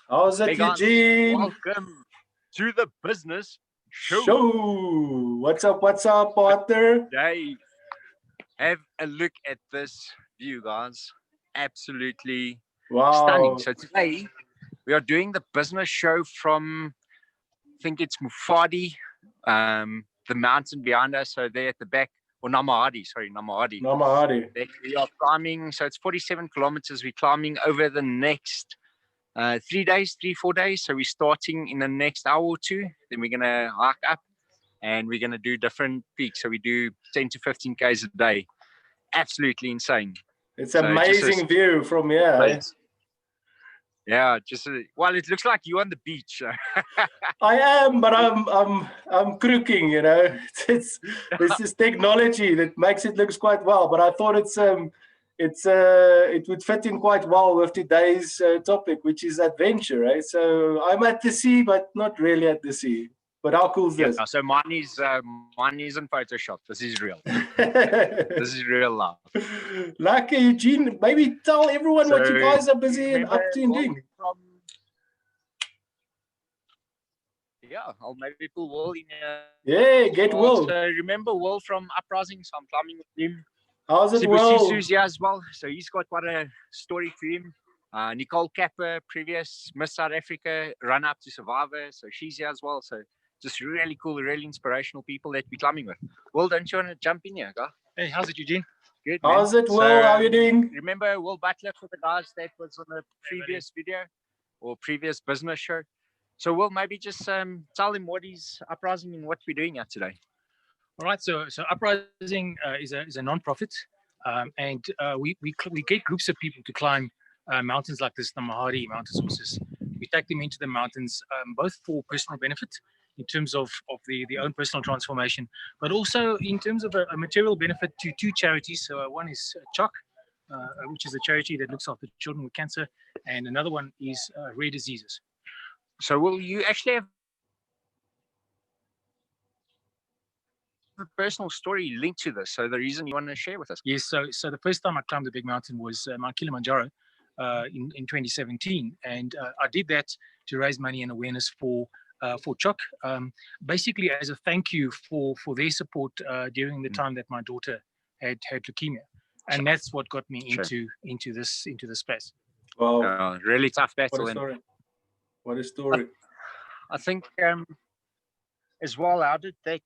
How's it, Hey guys, Eugene? welcome to the business show. Show. What's up, partner? Today, have a look at this view, guys. Absolutely stunning. Wow. So today we are doing the business show from, I think it's Mufadi, the mountain behind us. So there at the back, or Namahadi. Namahadi. We are climbing. So it's 47 kilometers. We're climbing over the next 4 days. So we're starting in the next hour or two. Then we're gonna hike up, and we're gonna do different peaks. So we do 10 to 15 k's a day. Absolutely insane. It's So amazing view from here. Eh? Yeah, well, it looks like you're on the beach. I am, but I'm crooking. You know, it's this is technology that makes it looks quite well. But I thought it would fit in quite well with today's topic, which is adventure. Right? So I'm at the sea, but not really at the sea. But how cool is this? Yeah, so mine is in Photoshop. This is real. This is real love. Lucky, Eugene, maybe tell everyone what you guys are busy and up to and doing. Yeah, I'll maybe pull Will in. Yeah, get Will. So remember Will from Uprising? So I'm climbing with him. How's it, Will? Sisu's here as well. So he's got quite a story for him. Nicole Kappa, previous Miss South Africa, run up to Survivor. So she's here as well. So just really cool, really inspirational people that we're climbing with. Will, don't you want to jump in here, guy? Hey, how's it, Eugene? Good. How's it, Will? How are you doing? Remember Will Butler for the guys that was on the previous video or previous business show? So Will, maybe just tell him what is Uprising and what we're doing here today. All right, so Uprising is a non-profit, and we get groups of people to climb mountains like this, the Namahadi mountain sources. We take them into the mountains, both for personal benefit, in terms of the own personal transformation, but also in terms of a material benefit to two charities. So one is CHOC, which is a charity that looks after children with cancer, and another one is rare diseases. So will you actually have a personal story linked to this? So the reason you want to share with us? Yes, so the first time I climbed the big mountain was Mount Kilimanjaro in 2017, and I did that to raise money and awareness for CHOC, basically as a thank you for their support during the time that my daughter had leukemia, and that's what got me into this space. Wow, really tough battle. What a story. I think as well, how did that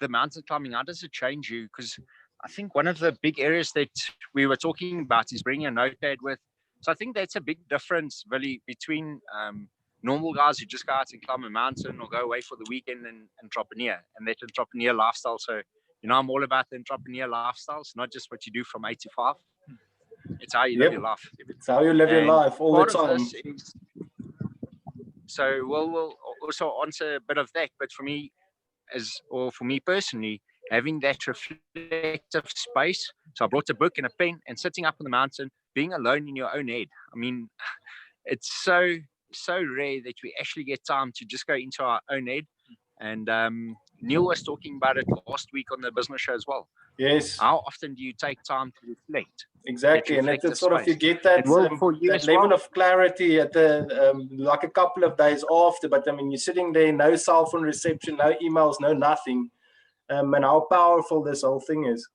the mountain climbing, how does it change you? Because I think one of the big areas that we were talking about is bringing a notepad with. So I think that's a big difference really between normal guys who just go out and climb a mountain or go away for the weekend and entrepreneur, and that entrepreneur lifestyle. So, you know, I'm all about the entrepreneur lifestyles, not just what you do from 8 to 5. It's how you live your life. It's how you live your life all the time. So we'll also answer a bit of that, but for me personally, having that reflective space. So I brought a book and a pen and sitting up on the mountain, being alone in your own head. I mean, it's so rare that we actually get time to just go into our own head. And Neil was talking about it last week on the business show as well. Yes. How often do you take time to reflect? Exactly, and it's sort of you get that level of clarity at the like a couple of days after. But I mean, you're sitting there, no cell phone reception, no emails, no nothing, and how powerful this whole thing is.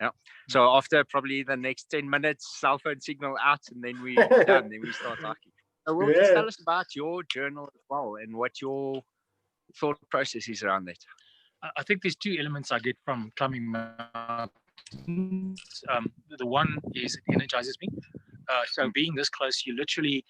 Yeah. So after probably the next 10 minutes, cell phone signal out, and then we done. Then we start talking. So will you tell us about your journal as well and what your thought process is around that? I think there's two elements I get from climbing mountains. The one is it energizes me. So being this close, you literally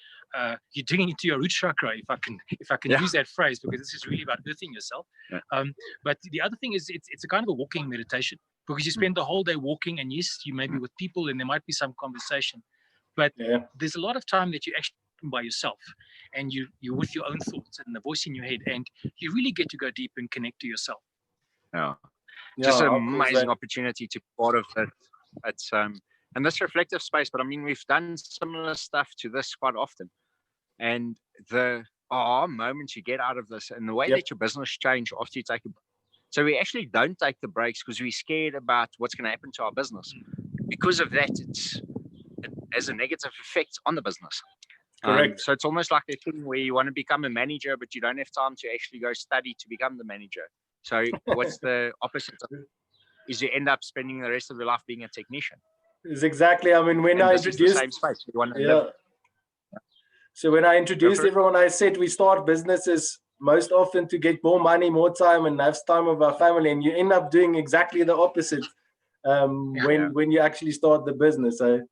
you're digging into your root chakra, if I can use that phrase, because this is really about earthing yourself. Yeah. But the other thing is it's a kind of a walking meditation, because you spend the whole day walking, and yes, you may be with people and there might be some conversation, but there's a lot of time that you actually by yourself, and you're with your own thoughts and the voice in your head, and you really get to go deep and connect to yourself. Just an amazing opportunity to be part of that. It's and this reflective space. But I mean, we've done similar stuff to this quite often, and the moments you get out of this, and the way that your business change after you take a break. So we actually don't take the breaks because we're scared about what's going to happen to our business. Because of that, it has a negative effect on the business. Correct. So it's almost like a thing where you want to become a manager, but you don't have time to actually go study to become the manager. So what's the opposite of it? Is you end up spending the rest of your life being a technician. It's exactly. I mean, when I introduced, the same space. You want to live. So when I introduced everyone, I said we start businesses most often to get more money, more time, and have time with our family, and you end up doing exactly the opposite when you actually start the business. So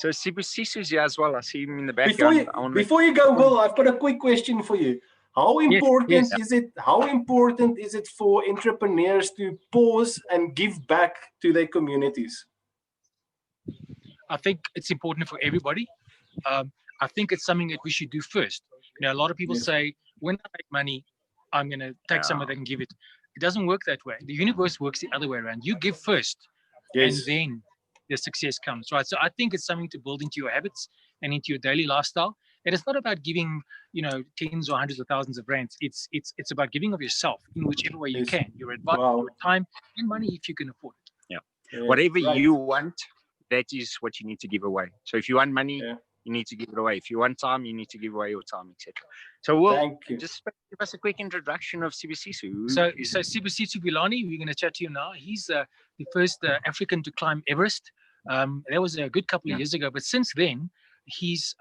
Sibusisu's here as well. I see him in the background. Before you go, Will, I've got a quick question for you. How important is it? How important is it for entrepreneurs to pause and give back to their communities? I think it's important for everybody. I think it's something that we should do first. You know, a lot of people say, when I make money, I'm going to take some of that and give it. It doesn't work that way. The universe works the other way around. You give first, and then the success comes, right? So I think it's something to build into your habits and into your daily lifestyle. And it's not about giving, you know, tens or hundreds of thousands of rands. It's about giving of yourself in whichever way you can. Your advice, your time, and money if you can afford it. Whatever you want, that is what you need to give away. So if you want money, you need to give it away. If you want time, you need to give away your time, etc. So we'll just give us a quick introduction of Sibusiso. So Sibusiso Bilani, we're going to chat to you now. He's the first African to climb Everest. That was a good couple of years ago. But since then, he's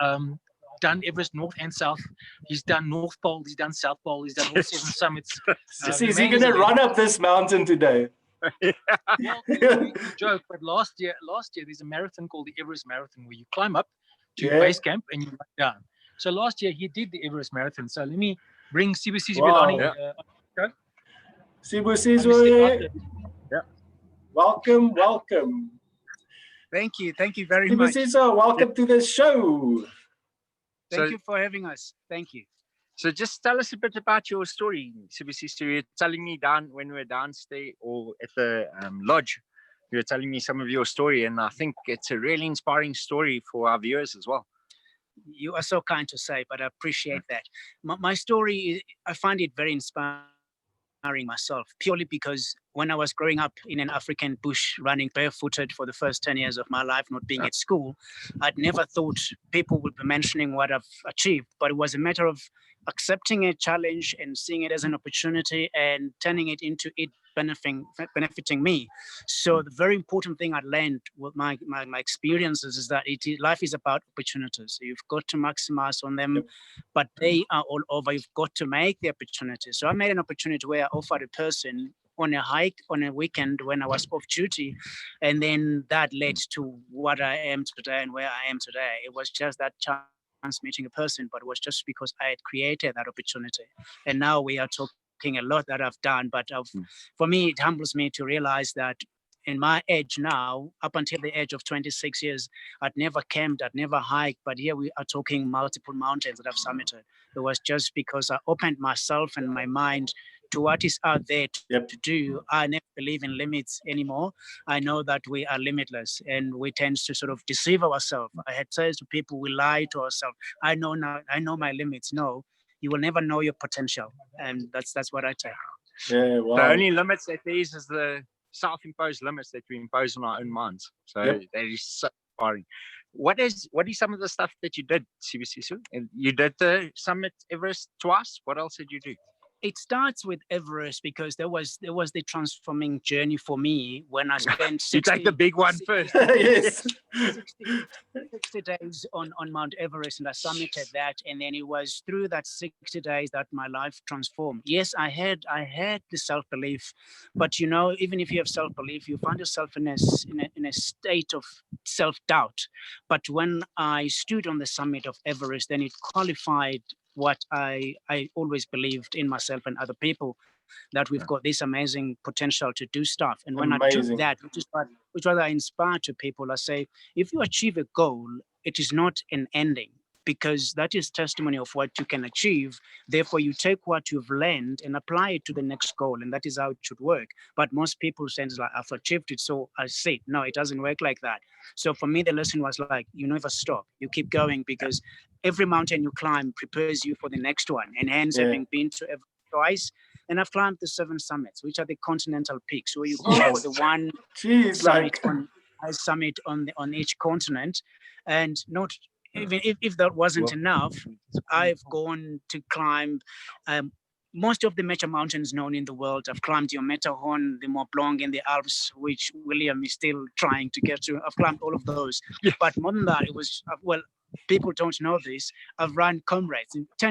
done Everest North and South. He's done North Pole. He's done South Pole. He's done all 7 summits. Is he going to run up this mountain today? Well, we joke, but last year there's a marathon called the Everest Marathon where you climb up to base camp and you run down. So last year he did the Everest Marathon. So let me bring Sibusiso Bilani on the show. Sibusiso, welcome. Thank you very much. Sibusiso, welcome to the show. Thank you for having us. Thank you. So just tell us a bit about your story, Sibusiso. You're telling me when we were downstairs or at the lodge, you were telling me some of your story, and I think it's a really inspiring story for our viewers as well. You are so kind to say, but I appreciate that. My story, I find it very inspiring myself, purely because when I was growing up in an African bush, running barefooted for the first 10 years of my life, not being at school, I'd never thought people would be mentioning what I've achieved, but it was a matter of accepting a challenge and seeing it as an opportunity and turning it into it benefiting me. So the very important thing I learned with my experiences is that life is about opportunities. So you've got to maximize on them, but they are all over. You've got to make the opportunities. So I made an opportunity where I offered a person on a hike on a weekend when I was off duty, and then that led to what I am today and where I am today. It was just that chance meeting a person, but it was just because I had created that opportunity. And now we are talking a lot that I've done, but for me, it humbles me to realize that in my age now, up until the age of 26 years, I'd never camped, I'd never hiked, but here we are talking multiple mountains that I've summited. It was just because I opened myself and my mind to what is out there to do. I never believe in limits anymore. I know that we are limitless and we tend to sort of deceive ourselves. I had said to people, we lie to ourselves. I know now, I know my limits. No, you will never know your potential. And that's what I take. Yeah, wow. The only limits that there is the self-imposed limits that we impose on our own minds. So that is so inspiring. What is some of the stuff that you did, Sibusiso? And you did the summit Everest twice. What else did you do? It starts with Everest because there was the transforming journey for me when I spent 60, you take the big one first. Yes. 60 days on Mount Everest, and I summited that, and then it was through that 60 days that my life transformed. Yes, I had the self-belief, but you know, even if you have self-belief, you find yourself in a state of self-doubt. But when I stood on the summit of Everest, then it qualified what I always believed in myself and other people, that we've got this amazing potential to do stuff. And when I took that, which I inspire to people, I say, if you achieve a goal, it is not an ending, because that is testimony of what you can achieve. Therefore, you take what you've learned and apply it to the next goal, and that is how it should work. But most people say, like, I've achieved it, so I sit. No, it doesn't work like that. So for me, the lesson was like, you never stop. You keep going, because every mountain you climb prepares you for the next one. And hence, having been to Everest twice, and I've climbed the 7 summits, which are the continental peaks, where you go for the one summit on each continent, and not even if that wasn't enough, I've gone to climb most of the major mountains known in the world. I've climbed your Matterhorn, the Mont Blanc, and the Alps, which William is still trying to get to. I've climbed all of those. But more than that, it was, well, people don't know this. I've run 10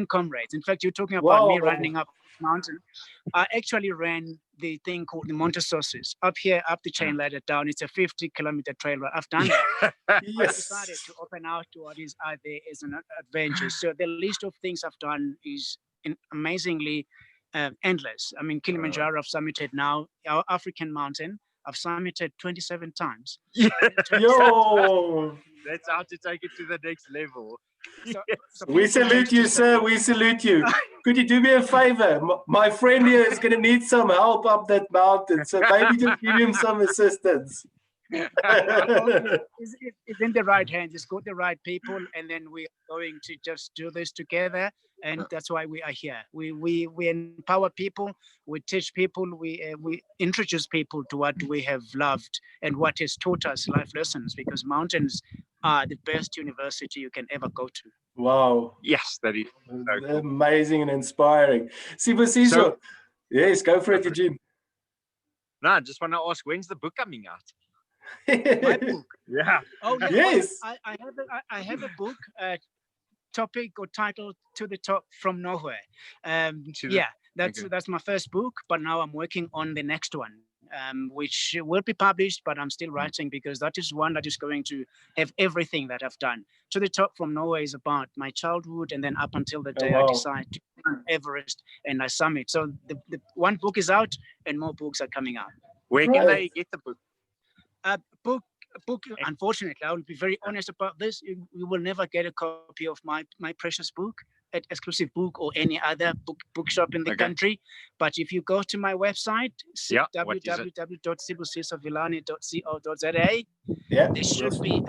comrades. In fact, you're talking about me running up mountain. I actually ran the thing called the Montessori's up here, up the chain ladder down. It's a 50-kilometer trail run. I've done that. I decided to open out to what is out there as an adventure. So the list of things I've done is amazingly endless. I mean, Kilimanjaro I've summited now. Our African mountain I've summited 27 times. Yo! That's how to take it to the next level. So We salute you, sir. We salute you. Could you do me a favor? My friend here is going to need some help up that mountain, so maybe just give him some assistance. It's in the right hands. It's got the right people, and then we are going to just do this together. And that's why we are here. We empower people. We teach people. We introduce people to what we have loved and what has taught us life lessons. Because mountains are the best university you can ever go to. Wow. Yes, that is so cool. Amazing and inspiring. Sibusiso. Yes, go for it, Eugene. No, I just want to ask, when's the book coming out? My book. Yeah. Oh yeah, yes. Well, I have a book, topic or title To the Top from Nowhere. That's my first book, but now I'm working on the next one, which will be published, but I'm still writing because that is one that is going to have everything that I've done. To the Top from Nowhere is about my childhood and then up until the day I decide to climb Everest and I summit. So the one book is out and more books are coming out. Where can they get the book? Book. Unfortunately, I will be very honest about this. You will never get a copy of my precious book at Exclusive Book or any other bookshop in the country. But if you go to my website, www.sibusisovillani.co.za, there should be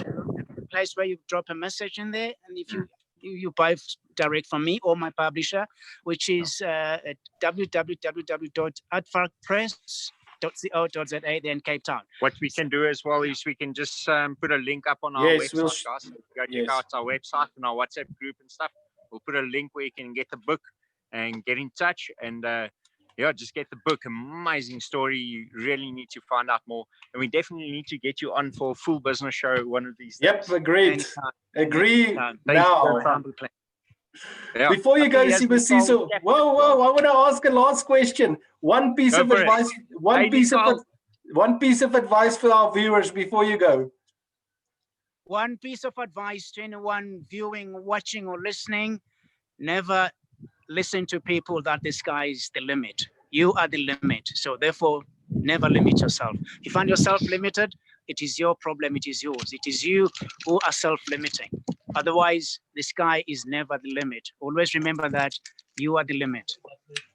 a place where you drop a message in there, and if you buy direct from me or my publisher, which is at www.adfarkpress.co.za there in Cape Town. What we can do as well is we can just put a link up on our website, guys. Go check out our website and our WhatsApp group and stuff. We'll put a link where you can get the book and get in touch and just get the book. Amazing story. You really need to find out more. And we definitely need to get you on for a full business show one of these days. Yep, agreed. Agree now. Yeah. Before you go, Sibusiso, whoa, I want to ask a last question. One piece of advice. One piece of advice for our viewers before you go. One piece of advice to anyone viewing, watching, or listening: never listen to people that the sky is the limit. You are the limit. So therefore, never limit yourself. If you find yourself limited, it is your problem. It is yours. It is you who are self-limiting. Otherwise, the sky is never the limit. Always remember that you are the limit.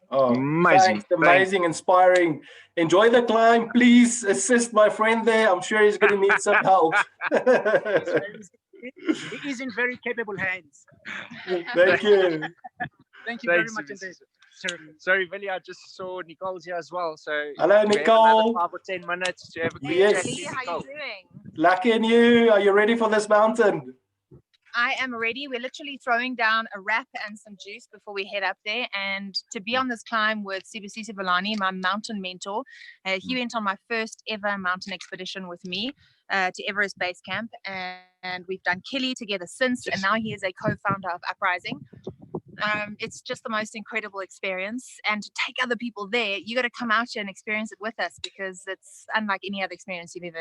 Oh, amazing, inspiring. Enjoy the climb. Please assist my friend there. I'm sure he's going to need some help. He is in very capable hands. Thank you. Thank you very much indeed. Sorry, Billy, I just saw Nicole's here as well. So hello, Nicole. 5 or 10 minutes to have a quick chat. How are you doing? Lucky and you. Are you ready for this mountain? I am ready. We're literally throwing down a wrap and some juice before we head up there. And to be on this climb with Sibusiso Villani, my mountain mentor, he went on my first ever mountain expedition with me to Everest Base Camp. And we've done Kili together since. And now he is a co-founder of Uprising. It's just the most incredible experience. And to take other people there, you got to come out here and experience it with us because it's unlike any other experience you've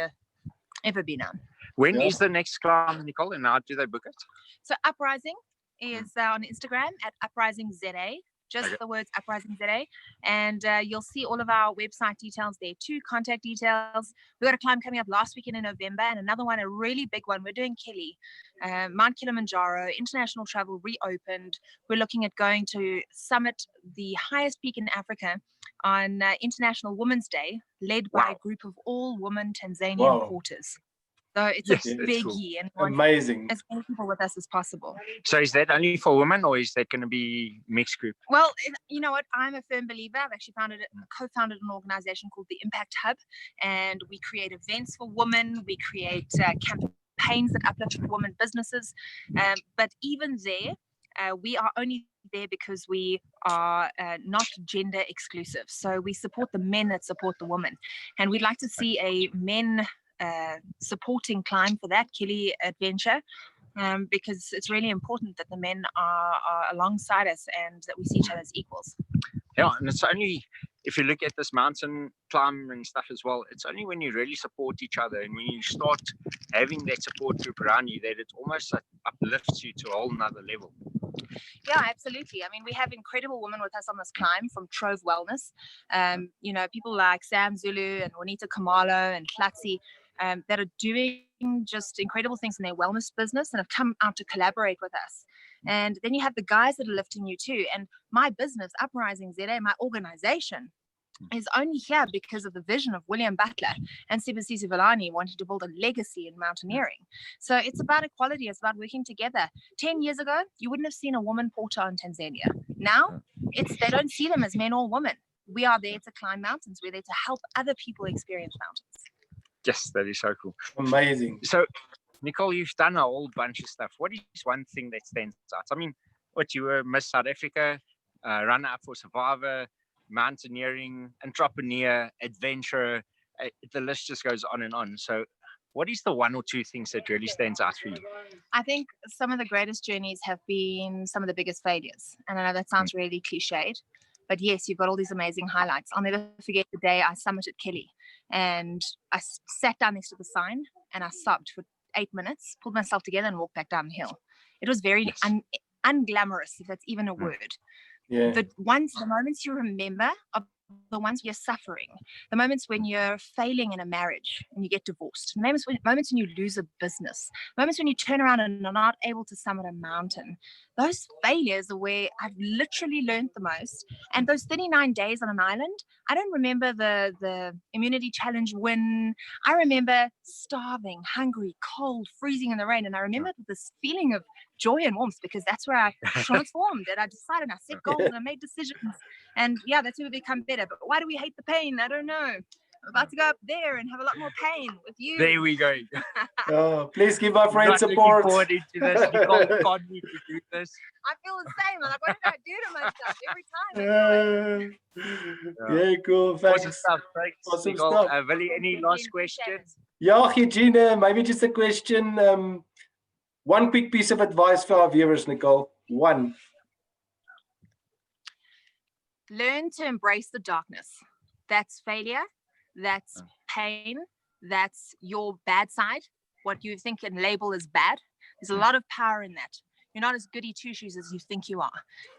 ever been on. When is the next climb, Nicole, and how do they book it? So Uprising is on Instagram at UprisingZA, just the words UprisingZA, and you'll see all of our website details there too, contact details. We got a climb coming up last weekend in November, and another one, a really big one. We're doing Kili, Mount Kilimanjaro, international travel reopened. We're looking at going to summit the highest peak in Africa on International Women's Day, led by a group of all-woman Tanzanian porters. So it's a biggie, and amazing. As many people with us as possible. So is that only for women, or is that going to be mixed group? Well, you know what? I'm a firm believer. I've actually co-founded an organization called the Impact Hub, and we create events for women. We create camp campaigns that uplift women businesses. But even there, we are only there because we are not gender exclusive. So we support the men that support the women. And we'd like to see a men supporting climb for that Kelly adventure. Because it's really important that the men are alongside us and that we see each other as equals. Yeah, and it's only, if you look at this mountain climbing stuff as well, it's only when you really support each other and when you start having that support group around you that it almost uplifts you to a whole nother level. Yeah, absolutely. I mean, we have incredible women with us on this climb from Trove Wellness. You know, people like Sam Zulu and Juanita Kamalo and Klatsi that are doing just incredible things in their wellness business and have come out to collaborate with us. And then you have the guys that are lifting you too. And my business, Uprising ZA, my organization, is only here because of the vision of William Butler and Sibisiso Vilani wanting to build a legacy in mountaineering. So it's about equality. It's about working together. 10 years ago, you wouldn't have seen a woman porter in Tanzania. Now, they don't see them as men or women. We are there to climb mountains. We're there to help other people experience mountains. Yes, that is so cool. Amazing. So, Nicole, you've done a whole bunch of stuff. What is one thing that stands out? I mean, you were Miss South Africa, runner-up for Survivor, mountaineering, entrepreneur, adventurer. The list just goes on and on. So what is the one or two things that really stands out for you? I think some of the greatest journeys have been some of the biggest failures. And I know that sounds really cliched, but yes, you've got all these amazing highlights. I'll never forget the day I summited Kelly and I sat down next to the sign and I sobbed for 8 minutes, pulled myself together and walked back down the hill. It was very unglamorous, if that's even a word. Yeah. The moments you remember are the ones you're suffering, the moments when you're failing in a marriage and you get divorced, the moments when you lose a business, moments when you turn around and are not able to summit a mountain. Those failures are where I've literally learned the most. And those 39 days on an island, I don't remember the immunity challenge win. I remember starving, hungry, cold, freezing in the rain. And I remember this feeling of joy and warmth because that's where I transformed and I decided and I set goals and I made decisions. And yeah, that's where we become better. But why do we hate the pain? I don't know. I'm about to go up there and have a lot more pain with you. There we go. Oh, please give our friends Not support. Looking forward into this. Nicole can't need to do this. I feel the same. I'm like, what did I do to myself every time? Yeah, cool. Thanks. Awesome stuff. Thanks, Awesome Nicole. stuff. Willie, any last questions? Yeah, Eugene, maybe just a question. One quick piece of advice for our viewers, Nicole. One. Learn to embrace the darkness. That's failure. That's pain. That's your bad side. What you think and label as bad. There's a lot of power in that. You're not as goody two-shoes as you think you are.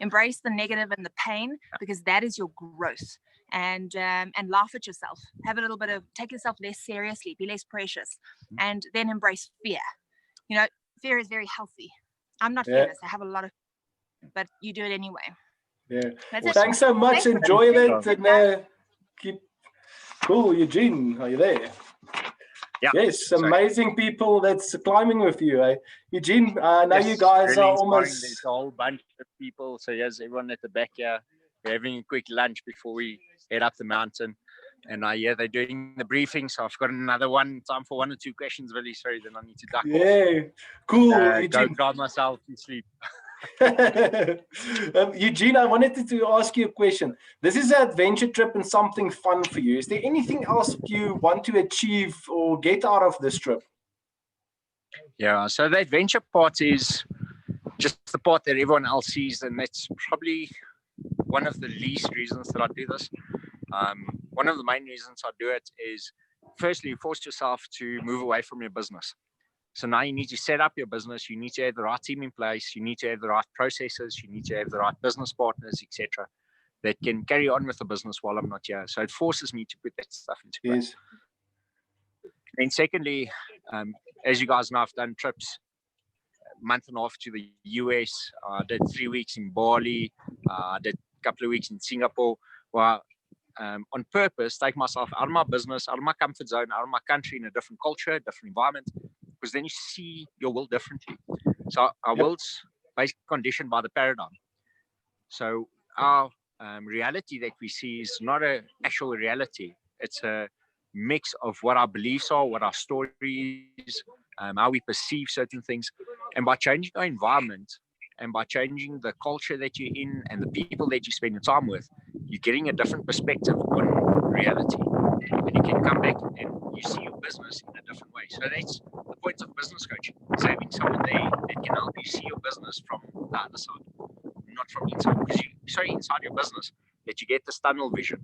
Embrace the negative and the pain because that is your growth. And laugh at yourself. Have a little bit of, take yourself less seriously, be less precious, and then embrace fear. You know, fear is very healthy. I'm not fearless. I have a lot of, but you do it anyway. Yeah. Well, thanks so much. Thanks. Enjoy it. And keep cool. Eugene, are you there? Yeah. Yes, amazing people that's climbing with you. Eh? Eugene, I know you guys really are almost... There's a whole bunch of people. So here's everyone at the back here. We're having a quick lunch before we head up the mountain. And they're doing the briefing. So I've got another time for one or two questions, really. Sorry, then I need to duck off. Yeah, cool. Go grab myself to sleep. Eugene, I wanted to ask you a question. This is an adventure trip and something fun for you. Is there anything else you want to achieve or get out of this trip? Yeah, so the adventure part is just the part that everyone else sees, and that's probably one of the least reasons that I do this. One of the main reasons I do it is, firstly, you force yourself to move away from your business. So now you need to set up your business. You need to have the right team in place. You need to have the right processes. You need to have the right business partners, etc., that can carry on with the business while I'm not here. So it forces me to put that stuff into place. And secondly, as you guys know, I've done trips a month and a half to the US. I did 3 weeks in Bali. I did a couple of weeks in Singapore. Well, on purpose, take myself out of my business, out of my comfort zone, out of my country, in a different culture, different environment, because then you see your world differently. So our world's basically conditioned by the paradigm. So our reality that we see is not an actual reality. It's a mix of what our beliefs are, what our stories, how we perceive certain things. And by changing our environment and by changing the culture that you're in and the people that you spend your time with, you're getting a different perspective on reality. And you can come back and you see your business in a different way. So that's the point of business coaching. It's having someone there that can help you see your business from the other side, not from inside. Because you're so inside your business that you get this tunnel vision.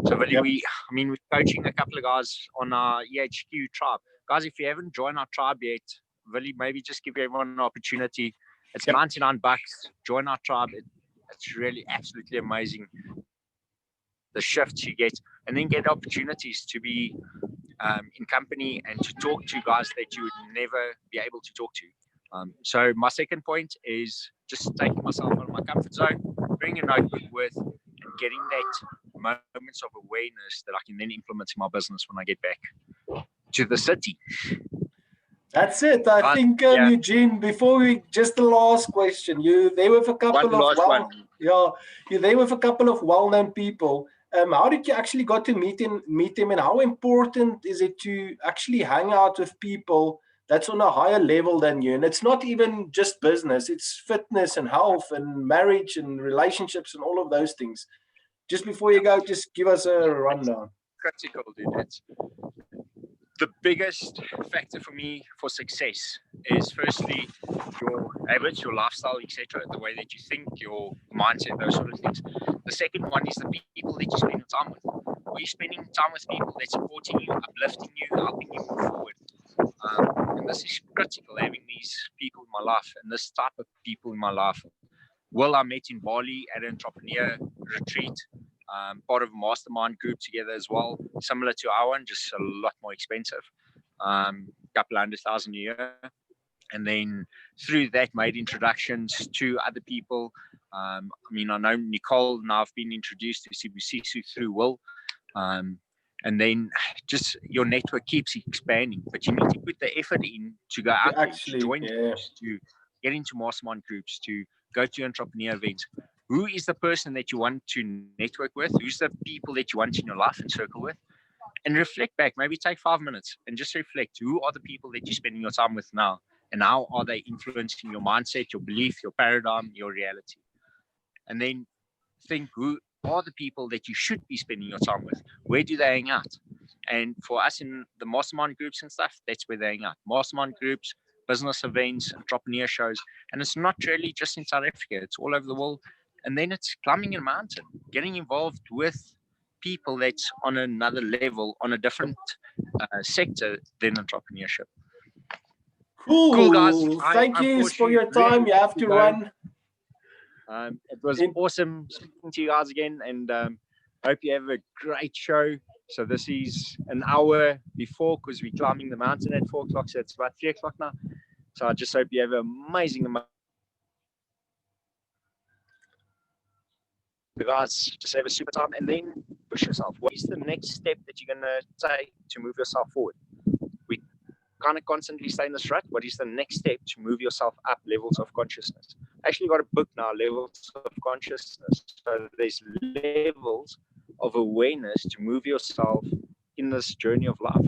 So really, we're coaching a couple of guys on our EHQ tribe. Guys, if you haven't joined our tribe yet, really maybe just give everyone an opportunity. It's $99. Join our tribe. It's really absolutely amazing. The shifts you get, and then get opportunities to be in company and to talk to guys that you would never be able to talk to. So my second point is just taking myself out of my comfort zone, bringing a notebook with, and getting that moments of awareness that I can then implement in my business when I get back to the city. That's it. I think, Eugene, before we, just the last question, you there with a couple of well-known people. How did you actually got to meet them, and how important is it to actually hang out with people that's on a higher level than you? And it's not even just business, it's fitness and health and marriage and relationships and all of those things. Just before you go, just give us a rundown. Critical, dude. It's the biggest factor for me for success is firstly your habits, your lifestyle, etc., the way that you think, your mindset, those sort of things. The second one is the people that you spend your time with. Are you spending time with people that are supporting you, uplifting you, helping you move forward? And this is critical, having these people in my life and this type of people in my life. Will, I met in Bali at an entrepreneur retreat, part of a mastermind group together as well, similar to our one, just a lot more expensive, couple $100,000 a year. And then through that, made introductions to other people. I know Nicole, and I've been introduced to CBCSU through Will. And then just your network keeps expanding, but you need to put the effort in to go out there, to join groups, to get into mastermind groups, to go to entrepreneur events. Who is the person that you want to network with? Who's the people that you want in your life and circle with? And reflect back, maybe take 5 minutes and just reflect. Who are the people that you're spending your time with now? And how are they influencing your mindset, your belief, your paradigm, your reality? And then think, who are the people that you should be spending your time with? Where do they hang out? And for us in the mastermind groups and stuff, that's where they hang out. Mastermind groups, business events, entrepreneur shows. And it's not really just in South Africa, it's all over the world. And then it's climbing a mountain, getting involved with people that's on another level, on a different sector than entrepreneurship. Cool, guys. Thank you for your time. You have to run. It was awesome speaking to you guys again, and hope you have a great show. So this is an hour before, because we're climbing the mountain at 4 o'clock, so it's about 3 o'clock now. So I just hope you have an amazing guys, just have a super time and then push yourself. What is the next step that you're going to take to move yourself forward? We kind of constantly stay in this rut. What is the next step to move yourself up levels of consciousness? I actually got a book now, Levels of Consciousness. So there's levels of awareness to move yourself in this journey of life.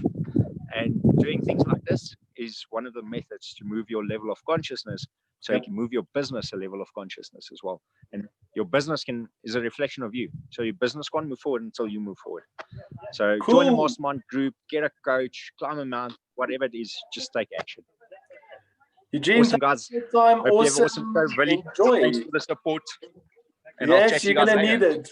And doing things like this is one of the methods to move your level of consciousness, so you can move your business a level of consciousness as well. And your business is a reflection of you. So your business can't move forward until you move forward. So join a mastermind group, get a coach, climb a mountain, whatever it is, just take action. Eugene, awesome, guys. Time. Hope you have an awesome show, really. Enjoy. Thanks for the support. And yes, you're going to need it.